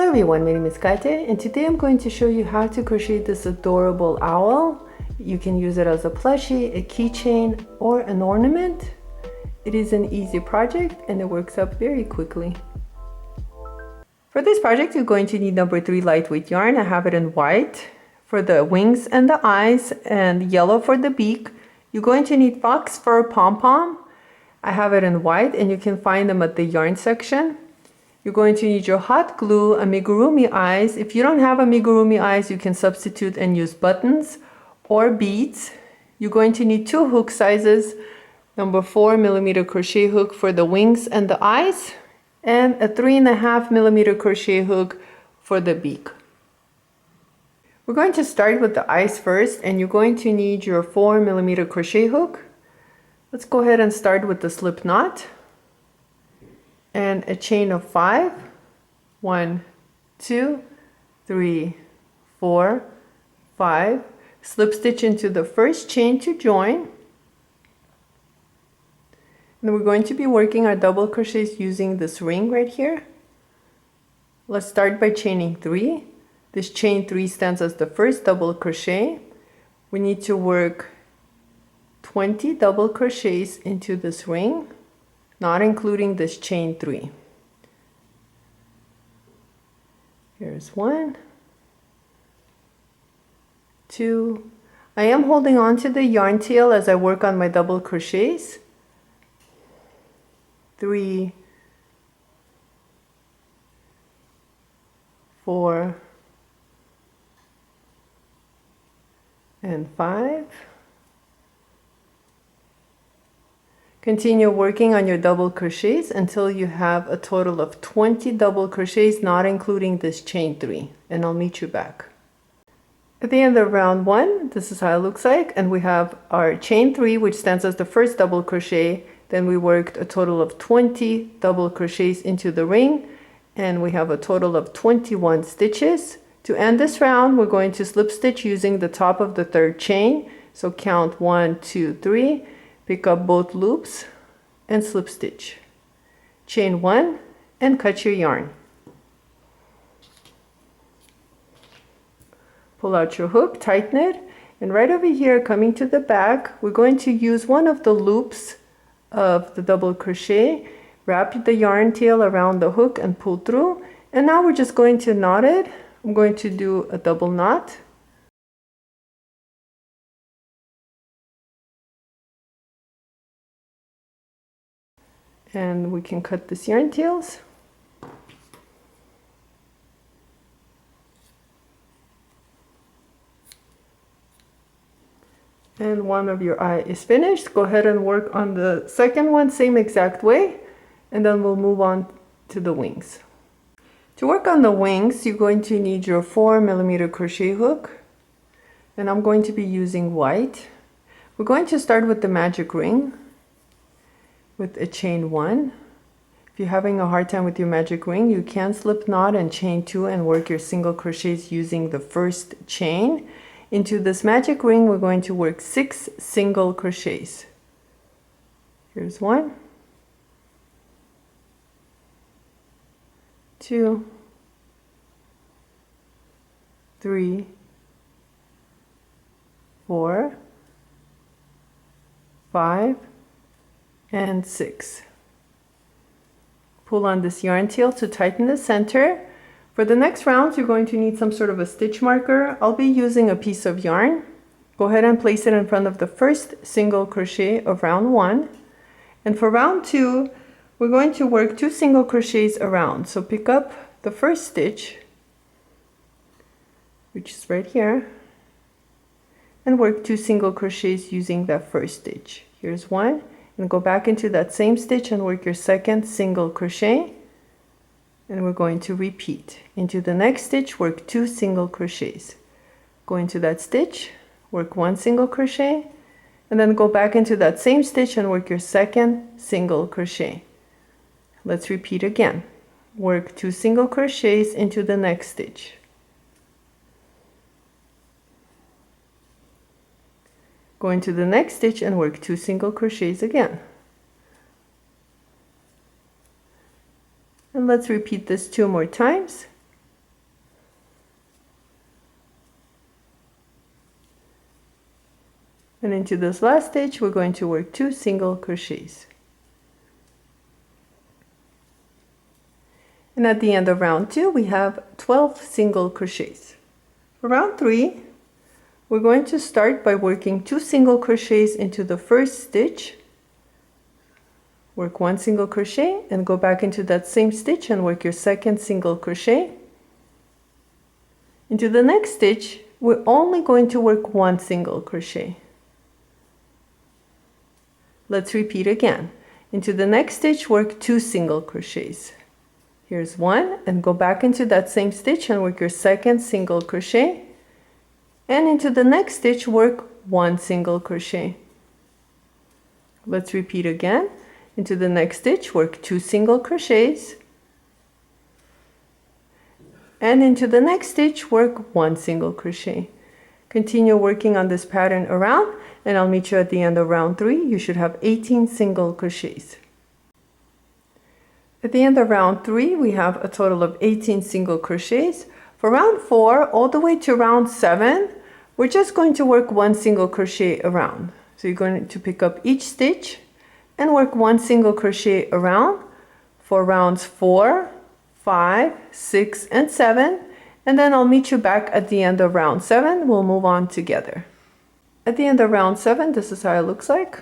Hello everyone, my name is Kate and today I'm going to show you how to crochet this adorable owl. You can use it as a plushie, a keychain, or an ornament. It is an easy project and it works up very quickly. For this project you're going to need number 3 lightweight yarn. I have it in white for the wings and the eyes and yellow for the beak. You're going to need fox fur pom-pom. I have it in white and you can find them at the yarn section. You're going to need your hot glue, amigurumi eyes. If you don't have amigurumi eyes, you can substitute and use buttons or beads. You're going to need 2 hook sizes, number 4mm crochet hook for the wings and the eyes, and a 3.5mm crochet hook for the beak. We're going to start with the eyes first, and you're going to need your 4mm crochet hook. Let's go ahead and start with the slip knot and a chain of 5. 1, 2, 3, 4, 5. Slip stitch into the first chain to join. And we're going to be working our double crochets using this ring right here. Let's start by chaining 3. This chain 3 stands as the first double crochet. We need to work 20 double crochets into this ring, not including this chain 3. Here's 1, 2. I am holding on to the yarn tail as I work on my double crochets. 3, 4, and 5. Continue working on your double crochets until you have a total of 20 double crochets, not including this chain 3, and I'll meet you back. At the end of round 1, this is how it looks like, and we have our chain 3, which stands as the first double crochet. Then we worked a total of 20 double crochets into the ring, and we have a total of 21 stitches. To end this round, we're going to slip stitch using the top of the 3rd chain. So count 1, 2, 3. Pick up both loops and slip stitch. Chain 1 and cut your yarn. Pull out your hook, tighten it, and right over here, coming to the back, we're going to use one of the loops of the double crochet. Wrap the yarn tail around the hook and pull through. And now we're just going to knot it. I'm going to do a double knot. And we can cut this yarn tails. And one of your eye is finished. Go ahead and work on the second one, same exact way, and then we'll move on to the wings. To work on the wings, you're going to need your 4mm crochet hook, and I'm going to be using white. We're going to start with the magic ring with a chain 1. If you're having a hard time with your magic ring, you can slip knot and chain 2 and work your single crochets using the first chain. Into this magic ring, we're going to work 6 single crochets. Here's 1, 2, 3, 4, 5, and 6. Pull on this yarn tail to tighten the center. For the next rounds, you're going to need some sort of a stitch marker. I'll be using a piece of yarn. Go ahead and place it in front of the first single crochet of round 1. And for round 2, we're going to work 2 single crochets around. So pick up the first stitch, which is right here, and work 2 single crochets using that first stitch. Here's 1. And go back into that same stitch and work your second single crochet, and we're going to repeat. Into the next stitch, work 2 single crochets. Go into that stitch, work 1 single crochet, and then go back into that same stitch and work your second single crochet. Let's repeat again. Work 2 single crochets into the next stitch. Go into the next stitch and work 2 single crochets again. And let's repeat this 2 more times. And into this last stitch, we're going to work 2 single crochets. And at the end of round 2, we have 12 single crochets. For round 3, we're going to start by working 2 single crochets into the first stitch. Work 1 single crochet and go back into that same stitch and work your second single crochet. Into the next stitch, we're only going to work 1 single crochet. Let's repeat again. Into the next stitch, work 2 single crochets. Here's 1, and go back into that same stitch and work your second single crochet. And into the next stitch, work 1 single crochet. Let's repeat again. Into the next stitch, work 2 single crochets. And into the next stitch, work 1 single crochet. Continue working on this pattern around, and I'll meet you at the end of round 3. You should have 18 single crochets. At the end of round 3, we have a total of 18 single crochets. For round 4, all the way to round 7, we're just going to work 1 single crochet around. So you're going to pick up each stitch and work 1 single crochet around for rounds 4, 5, 6, and 7. And then I'll meet you back at the end of round 7. We'll move on together. At the end of round 7, this is how it looks like.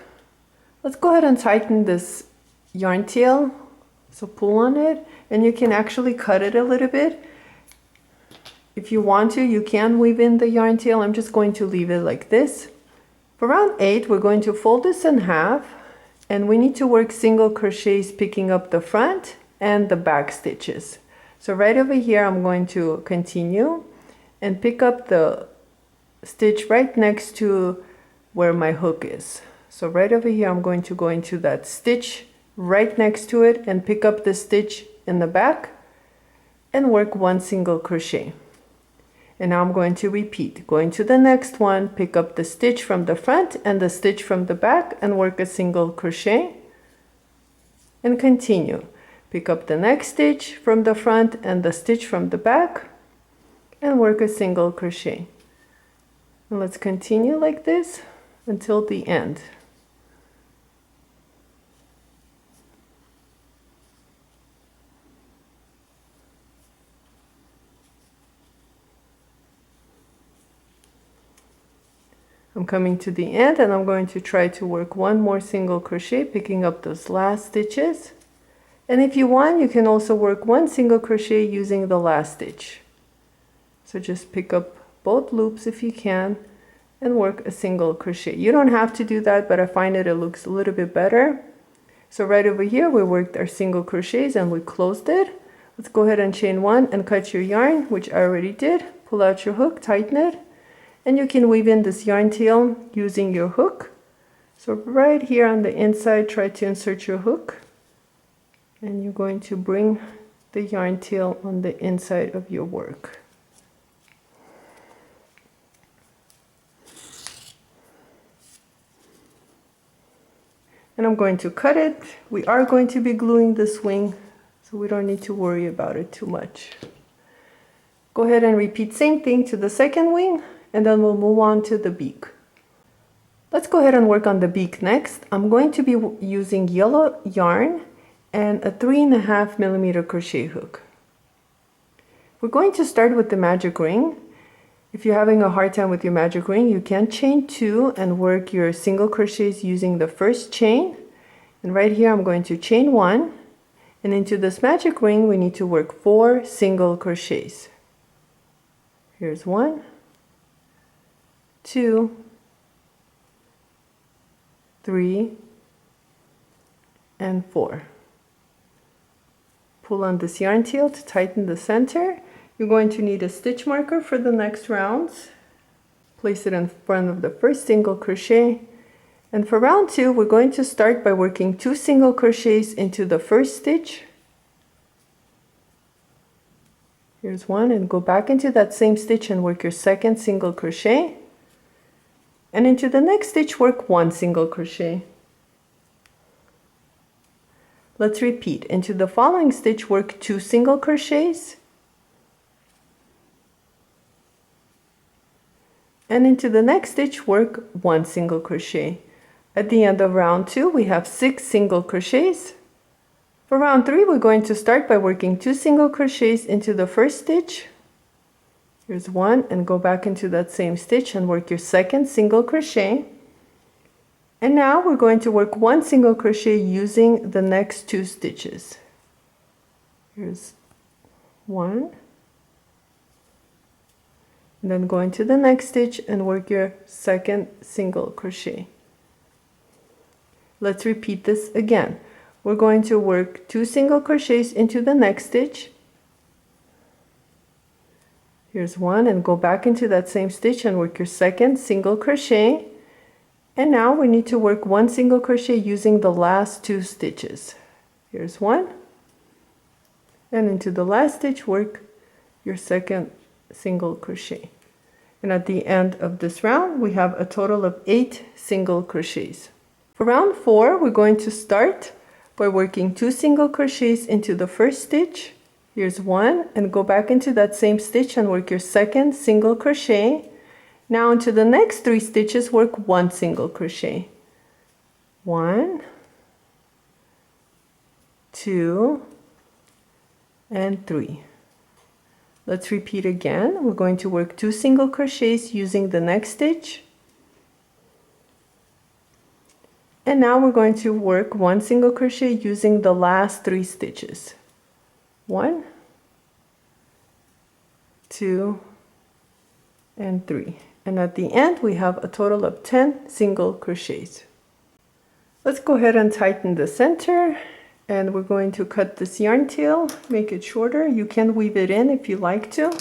Let's go ahead and tighten this yarn tail. So pull on it, and you can actually cut it a little bit. If you want to, you can weave in the yarn tail. I'm just going to leave it like this. For round 8, we're going to fold this in half, and we need to work single crochets picking up the front and the back stitches. So right over here, I'm going to continue and pick up the stitch right next to where my hook is. So right over here, I'm going to go into that stitch right next to it and pick up the stitch in the back and work 1 single crochet. And now I'm going to repeat, going to the next one, pick up the stitch from the front and the stitch from the back and work a single crochet, and continue. Pick up the next stitch from the front and the stitch from the back and work a single crochet. And let's continue like this until the end. I'm coming to the end, and I'm going to try to work 1 more single crochet, picking up those last stitches. And if you want, you can also work 1 single crochet using the last stitch. So just pick up both loops if you can and work a single crochet. You don't have to do that, but I find it looks a little bit better. So right over here, we worked our single crochets and we closed it. Let's go ahead and chain 1 and cut your yarn, which I already did. Pull out your hook, tighten it. And you can weave in this yarn tail using your hook. So right here on the inside, try to insert your hook. And you're going to bring the yarn tail on the inside of your work. And I'm going to cut it. We are going to be gluing this wing, so we don't need to worry about it too much. Go ahead and repeat same thing to the second wing, and then we'll move on to the beak. Let's go ahead and work on the beak next. I'm going to be using yellow yarn and a 3.5 millimeter crochet hook. We're going to start with the magic ring. If you're having a hard time with your magic ring, you can chain 2 and work your single crochets using the first chain. And right here, I'm going to chain 1. And into this magic ring, we need to work 4 single crochets. Here's 1, 2, 3, and 4. Pull on this yarn tail to tighten the center. You're going to need a stitch marker for the next rounds. Place it in front of the first single crochet. And for round 2, we're going to start by working 2 single crochets into the first stitch. Here's 1, and go back into that same stitch and work your second single crochet. And into the next stitch, work 1 single crochet. Let's repeat. Into the following stitch, work 2 single crochets. And into the next stitch, work 1 single crochet. At the end of round 2, we have 6 single crochets. For round 3, we're going to start by working 2 single crochets into the first stitch. Here's 1, and go back into that same stitch and work your second single crochet. And now we're going to work 1 single crochet using the next 2 stitches. Here's 1. And then go into the next stitch and work your second single crochet. Let's repeat this again. We're going to work 2 single crochets into the next stitch. Here's 1, and go back into that same stitch and work your second single crochet. And now we need to work 1 single crochet using the last 2 stitches. Here's 1, and into the last stitch work your second single crochet. And at the end of this round, we have a total of 8 single crochets. For round 4, we're going to start by working 2 single crochets into the first stitch. Here's 1, and go back into that same stitch and work your second single crochet. Now into the next 3 stitches, work 1 single crochet. 1, 2, and 3. Let's repeat again. We're going to work 2 single crochets using the next stitch. And now we're going to work 1 single crochet using the last 3 stitches. 1, 2, and 3. And at the end, we have a total of 10 single crochets. Let's go ahead and tighten the center. And we're going to cut this yarn tail, make it shorter. You can weave it in if you like to.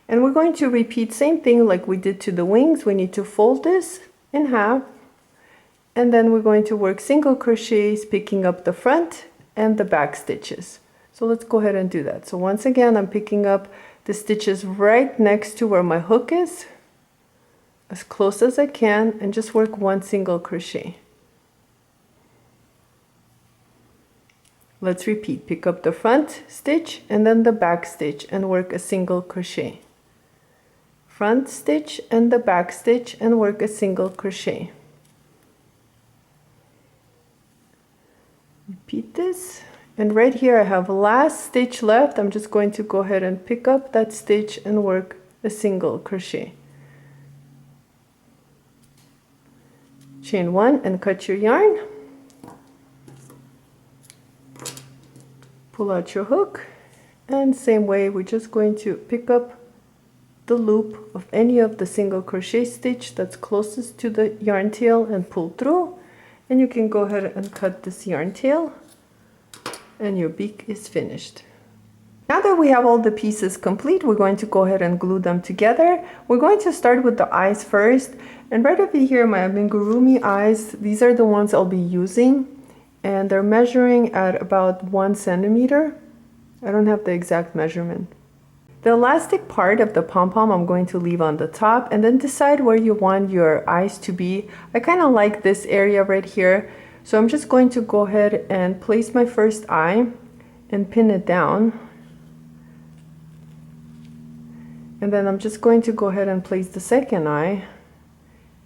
And we're going to repeat same thing like we did to the wings. We need to fold this in half. And then we're going to work single crochets, picking up the front and the back stitches. So let's go ahead and do that. So once again, I'm picking up the stitches right next to where my hook is, as close as I can, and just work 1 single crochet. Let's repeat. Pick up the front stitch and then the back stitch and work a single crochet. Front stitch and the back stitch and work a single crochet. Repeat this. And right here I have last stitch left. I'm just going to go ahead and pick up that stitch and work a single crochet. Chain 1 and cut your yarn. Pull out your hook, and same way we're just going to pick up the loop of any of the single crochet stitch that's closest to the yarn tail and pull through. And you can go ahead and cut this yarn tail, and your beak is finished. Now that we have all the pieces complete, we're going to go ahead and glue them together. We're going to start with the eyes first. And right over here, my Amigurumi eyes, these are the ones I'll be using. And they're measuring at about 1 centimeter. I don't have the exact measurement. The elastic part of the pom-pom I'm going to leave on the top, and then decide where you want your eyes to be. I kind of like this area right here. So I'm just going to go ahead and place my first eye and pin it down. And then I'm just going to go ahead and place the second eye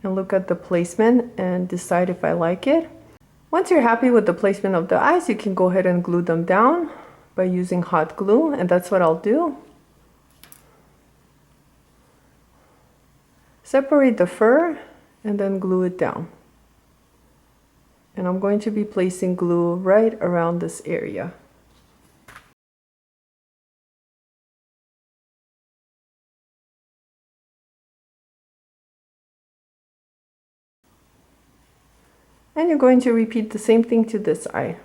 and look at the placement and decide if I like it. Once you're happy with the placement of the eyes, you can go ahead and glue them down by using hot glue, and that's what I'll do. Separate the fur and then glue it down. And I'm going to be placing glue right around this area. And you're going to repeat the same thing to this eye.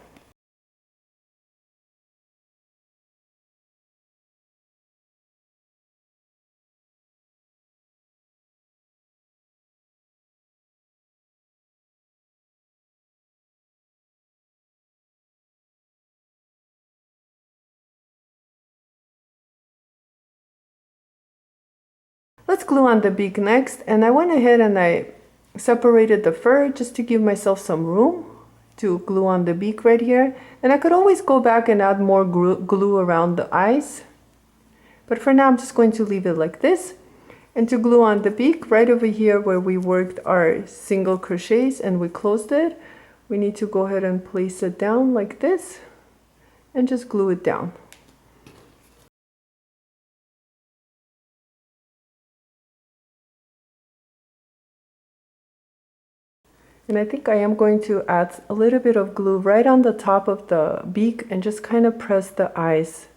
Let's glue on the beak next, and I went ahead and I separated the fur just to give myself some room to glue on the beak right here. And I could always go back and add more glue around the eyes, but for now I'm just going to leave it like this. And to glue on the beak, right over here where we worked our single crochets and we closed it, we need to go ahead and place it down like this and just glue it down. And I think I am going to add a little bit of glue right on the top of the beak and just kind of press the eyes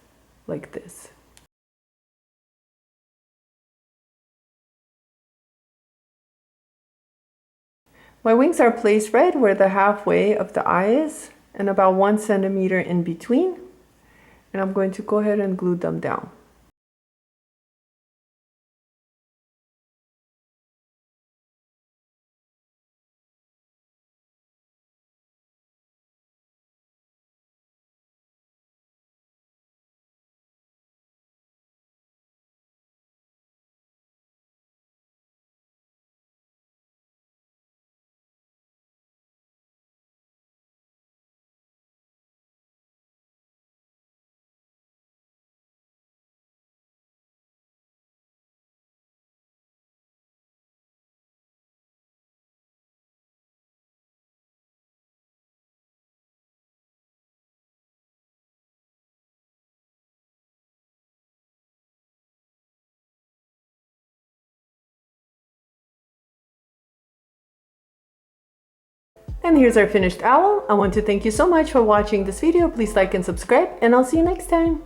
like this. My wings are placed right where the halfway of the eye is and about 1 centimeter in between. And I'm going to go ahead and glue them down. And here's our finished owl. I want to thank you so much for watching this video. Please like and subscribe, and I'll see you next time.